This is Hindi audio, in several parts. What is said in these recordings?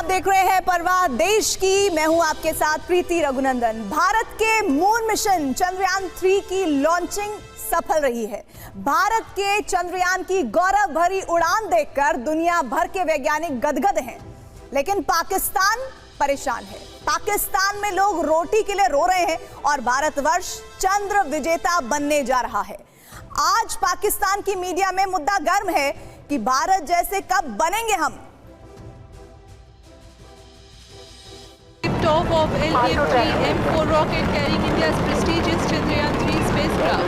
आप देख रहे हैं परवाह देश की। मैं हूं आपके साथ प्रीति रघुनंदन। भारत के मून मिशन चंद्रयान 3 की लॉन्चिंग सफल रही है। भारत के चंद्रयान की गौरव भरी उड़ान देखकर दुनिया भर के वैज्ञानिक गदगद हैं, लेकिन पाकिस्तान परेशान है। पाकिस्तान में लोग रोटी के लिए रो रहे हैं और भारतवर्ष चंद्र विजेता बनने जा रहा है। आज पाकिस्तान की मीडिया में मुद्दा गर्म है कि भारत जैसे कब बनेंगे हम। Top of LVM-3 M4 rocket carrying India's prestigious Chandrayaan 3 spacecraft.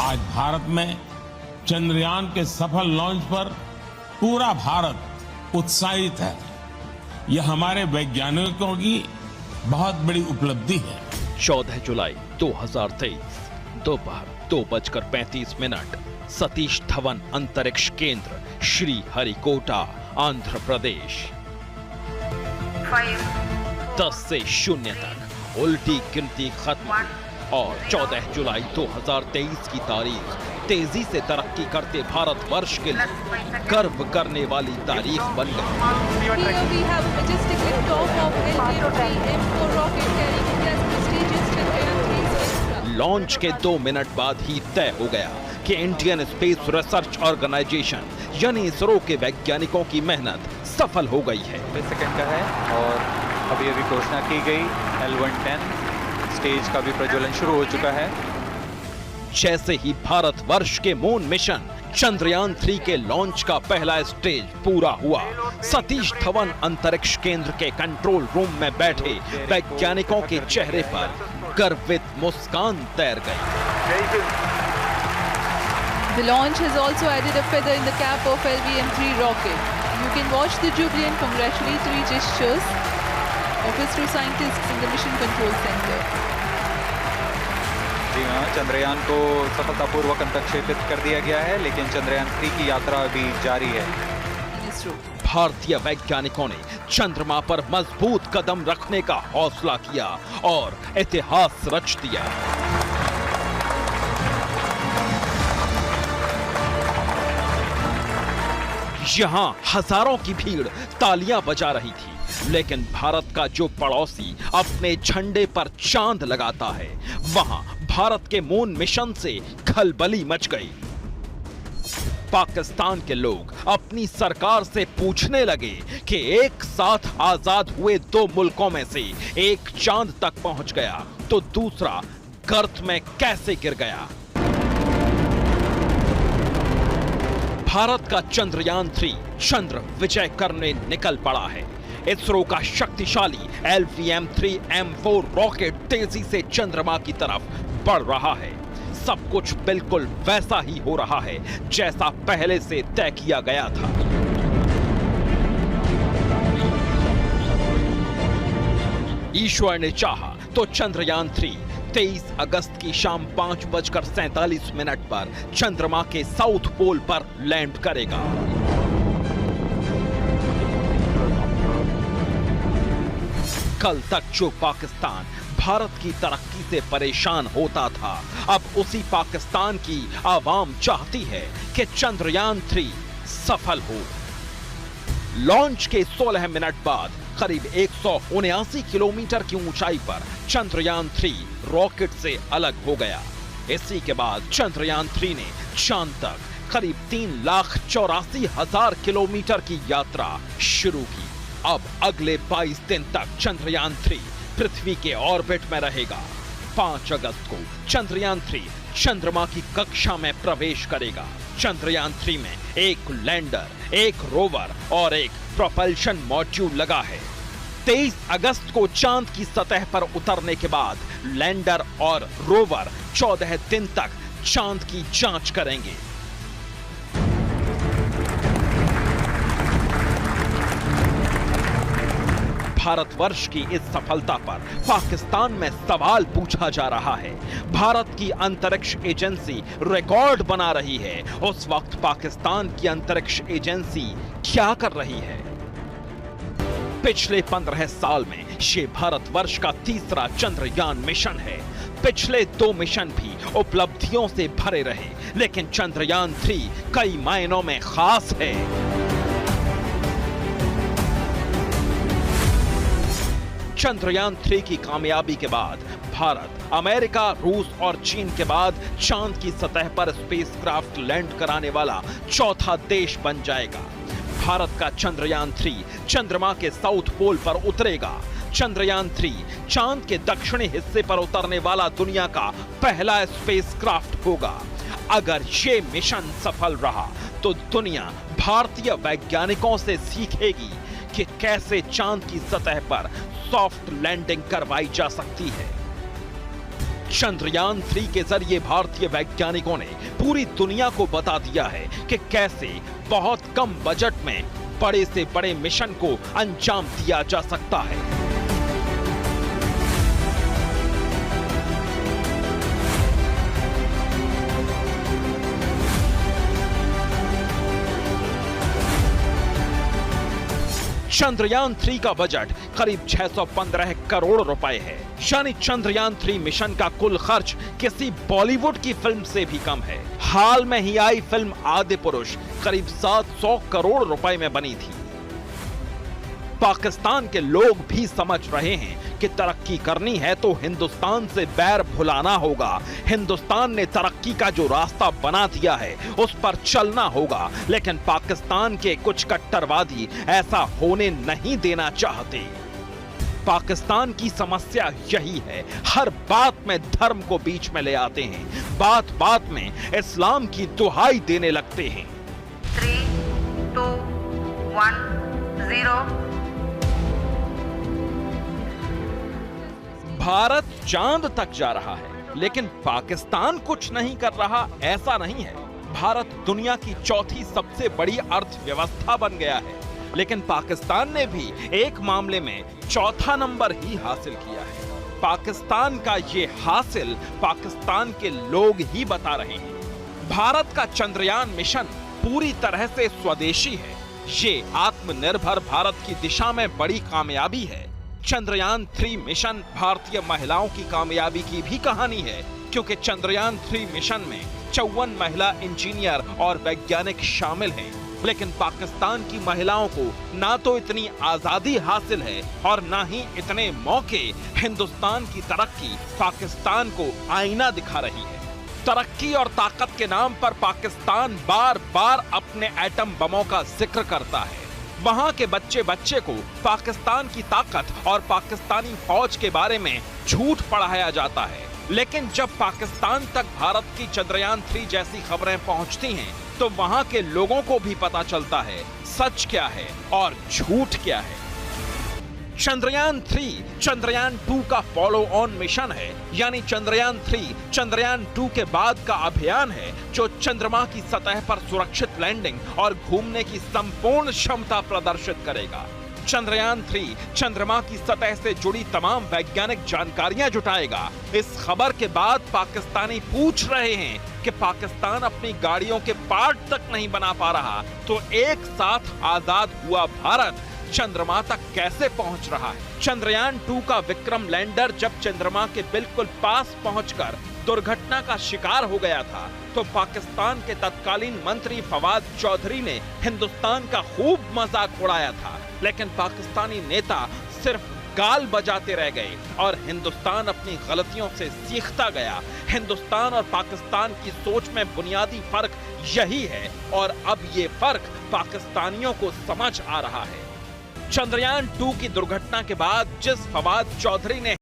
आज भारत में चंद्रयान के सफल लॉन्च पर पूरा भारत उत्साहित है। यह हमारे वैज्ञानिकों की बहुत बड़ी उपलब्धि है। 14 जुलाई 2023 दोपहर 2:35 सतीश धवन अंतरिक्ष केंद्र, श्री हरिकोटा, आंध्र प्रदेश। 10 से 0 तक उल्टी गिनती खत्म और 14 जुलाई 2023 की तारीख तेजी से तरक्की करते भारतवर्ष के लिए गर्व करने वाली तारीख बन गई। Here we have a majestic liftoff of LVM-3 M4 rocket carrying India's prestigious Chandrayaan 3 spacecraft. Launch के 2 मिनट बाद ही तय हो गया कि इंडियन स्पेस रिसर्च ऑर्गेनाइजेशन यानी इसरो के वैज्ञानिकों की मेहनत सफल हो गई है। सेकंड का है और अभी घोषणा की गई L110 स्टेज का भी प्रज्वलन शुरू हो चुका है। जैसे ही भारतवर्ष के मून मिशन चंद्रयान 3 के लॉन्च का पहला स्टेज पूरा हुआ, सतीश धवन अंतरिक्ष केंद्र के कंट्रोल रूम में बैठे वैज्ञानिकों के चेहरे पर गर्वित मुस्कान तैर गई। The launch has also added a feather in the cap of LVM-3 rocket. You can watch the jubilant congratulatory gestures of ISRO scientists in the Mission Control Center. जी हाँ, चंद्रयान को सफलतापूर्वक अंतरिक्षेपित कर दिया गया है, लेकिन चंद्रयान 3 की यात्रा अभी जारी है। भारतीय वैज्ञानिकों ने चंद्रमा पर मजबूत कदम रखने का हौसला किया और इतिहास रच दिया। यहां हजारों की भीड़ तालियां बजा रही थी, लेकिन भारत का जो पड़ोसी अपने झंडे पर चांद लगाता है, वहां भारत के मून मिशन से खलबली मच गई। पाकिस्तान के लोग अपनी सरकार से पूछने लगे कि एक साथ आजाद हुए 2 मुल्कों में से एक चांद तक पहुंच गया तो दूसरा गर्त में कैसे गिर गया। भारत का चंद्रयान 3 चंद्र विजय करने निकल पड़ा है। इसरो का शक्तिशाली LVM-3 M4 रॉकेट तेजी से चंद्रमा की तरफ बढ़ रहा है। सब कुछ बिल्कुल वैसा ही हो रहा है जैसा पहले से तय किया गया था। ईश्वर ने चाहा तो चंद्रयान 3 23 अगस्त की शाम 5:47 पर चंद्रमा के साउथ पोल पर लैंड करेगा। कल तक जो पाकिस्तान भारत की तरक्की से परेशान होता था, अब उसी पाकिस्तान की आवाम चाहती है कि चंद्रयान 3 सफल हो। लॉन्च के 16 मिनट बाद करीब 179 किलोमीटर की ऊंचाई पर चंद्रयान 3 रॉकेट से अलग हो गया। इसी के बाद चंद्रयान 3 ने चांद तक करीब 3,84,000 किलोमीटर की यात्रा शुरू की। अब अगले 22 दिन तक चंद्रयान 3 पृथ्वी के ऑर्बिट में रहेगा। 5 अगस्त को चंद्रयान 3 चंद्रमा की कक्षा में प्रवेश करेगा। चंद्रयान 3 में एक लैंडर, एक रोवर और एक प्रोपल्शन मॉड्यूल लगा है। 23 अगस्त को चांद की सतह पर उतरने के बाद लैंडर और रोवर 14 दिन तक चांद की जांच करेंगे। भारतवर्ष की इस सफलता पर पाकिस्तान में सवाल पूछा जा रहा है। भारत की अंतरिक्ष एजेंसी रिकॉर्ड बना रही है, उस वक्त पाकिस्तान की अंतरिक्ष एजेंसी क्या कर रही है? पिछले 15 साल में ये भारतवर्ष का तीसरा चंद्रयान मिशन है। पिछले 2 मिशन भी उपलब्धियों से भरे रहे, लेकिन चंद्रयान 3 कई मायनों में खास है। चंद्रयान 3 की कामयाबी के बाद भारत अमेरिका, रूस और चीन के बाद चांद की सतह पर स्पेसक्राफ्ट लैंड कराने वाला चौथा देश बन जाएगा। भारत का चंद्रयान 3 चंद्रमा के साउथ पोल पर उतरेगा। चंद्रयान 3 चांद के दक्षिणी हिस्से पर उतरने वाला दुनिया का पहला स्पेसक्राफ्ट होगा। अगर ये मिशन सफल रहा तो दुनिया भारतीय वैज्ञानिकों से सीखेगी कि कैसे चांद की सतह पर सॉफ्ट लैंडिंग करवाई जा सकती है। चंद्रयान 3 के जरिए भारतीय वैज्ञानिकों ने पूरी दुनिया को बता दिया है कि कैसे बहुत कम बजट में बड़े से बड़े मिशन को अंजाम दिया जा सकता है। चंद्रयान 3 का बजट करीब 615 करोड़ रुपए है, यानी चंद्रयान 3 मिशन का कुल खर्च किसी बॉलीवुड की फिल्म से भी कम है। हाल में ही आई फिल्म आदि पुरुष करीब 700 करोड़ रुपए में बनी थी। पाकिस्तान के लोग भी समझ रहे हैं कि तरक्की करनी है तो हिंदुस्तान से बैर भुलाना होगा। हिंदुस्तान ने तरक्की का जो रास्ता बना दिया है उस पर चलना होगा, लेकिन पाकिस्तान के कुछ कट्टरवादी ऐसा होने नहीं देना चाहते। पाकिस्तान की समस्या यही है, हर बात में धर्म को बीच में ले आते हैं, बात बात में इस्लाम की दुहाई देने लगते हैं। 3, 2, 1, 0। भारत चांद तक जा रहा है, लेकिन पाकिस्तान कुछ नहीं कर रहा, ऐसा नहीं है। भारत दुनिया की चौथी सबसे बड़ी अर्थव्यवस्था बन गया है, लेकिन पाकिस्तान ने भी एक मामले में चौथा नंबर ही हासिल किया है। पाकिस्तान का ये हासिल पाकिस्तान के लोग ही बता रहे हैं। भारत का चंद्रयान मिशन पूरी तरह से स्वदेशी है। ये आत्मनिर्भर भारत की दिशा में बड़ी कामयाबी है। चंद्रयान 3 मिशन भारतीय महिलाओं की कामयाबी की भी कहानी है, क्योंकि चंद्रयान 3 मिशन में 54 महिला इंजीनियर और वैज्ञानिक शामिल हैं। लेकिन पाकिस्तान की महिलाओं को ना तो इतनी आजादी हासिल है और ना ही इतने मौके। हिंदुस्तान की तरक्की पाकिस्तान को आईना दिखा रही है। तरक्की और ताकत के नाम पर पाकिस्तान बार बार अपने एटम बमों का जिक्र करता है। वहां के बच्चे बच्चे को पाकिस्तान की ताकत और पाकिस्तानी फौज के बारे में झूठ पढ़ाया जाता है, लेकिन जब पाकिस्तान तक भारत की चंद्रयान 3 जैसी खबरें पहुंचती हैं, तो वहां के लोगों को भी पता चलता है सच क्या है और झूठ क्या है। चंद्रयान 3 चंद्रयान 2 का फॉलो ऑन मिशन है, यानी चंद्रयान 3 चंद्रयान 2 के बाद का अभियान है, जो चंद्रमा की सतह पर सुरक्षित लैंडिंग और घूमने की संपूर्ण क्षमता प्रदर्शित करेगा। चंद्रयान 3 चंद्रमा की सतह से जुड़ी तमाम वैज्ञानिक जानकारियां जुटाएगा। इस खबर के बाद पाकिस्तानी पूछ रहे हैं कि पाकिस्तान अपनी गाड़ियों के पार्ट तक नहीं बना पा रहा, तो एक साथ आजाद हुआ भारत चंद्रमा तक कैसे पहुंच रहा है। चंद्रयान 2 का विक्रम लैंडर जब चंद्रमा के बिल्कुल पास पहुंचकर दुर्घटना का शिकार हो गया था, तो पाकिस्तान के तत्कालीन मंत्री फवाद चौधरी ने हिंदुस्तान का खूब मजाक उड़ाया था, लेकिन पाकिस्तानी नेता सिर्फ गाल बजाते रह गए और हिंदुस्तान अपनी गलतियों से सीखता गया। हिंदुस्तान और पाकिस्तान की सोच में बुनियादी फर्क यही है, और अब ये फर्क पाकिस्तानियों को समझ आ रहा है। चंद्रयान 2 की दुर्घटना के बाद जिस फवाद चौधरी ने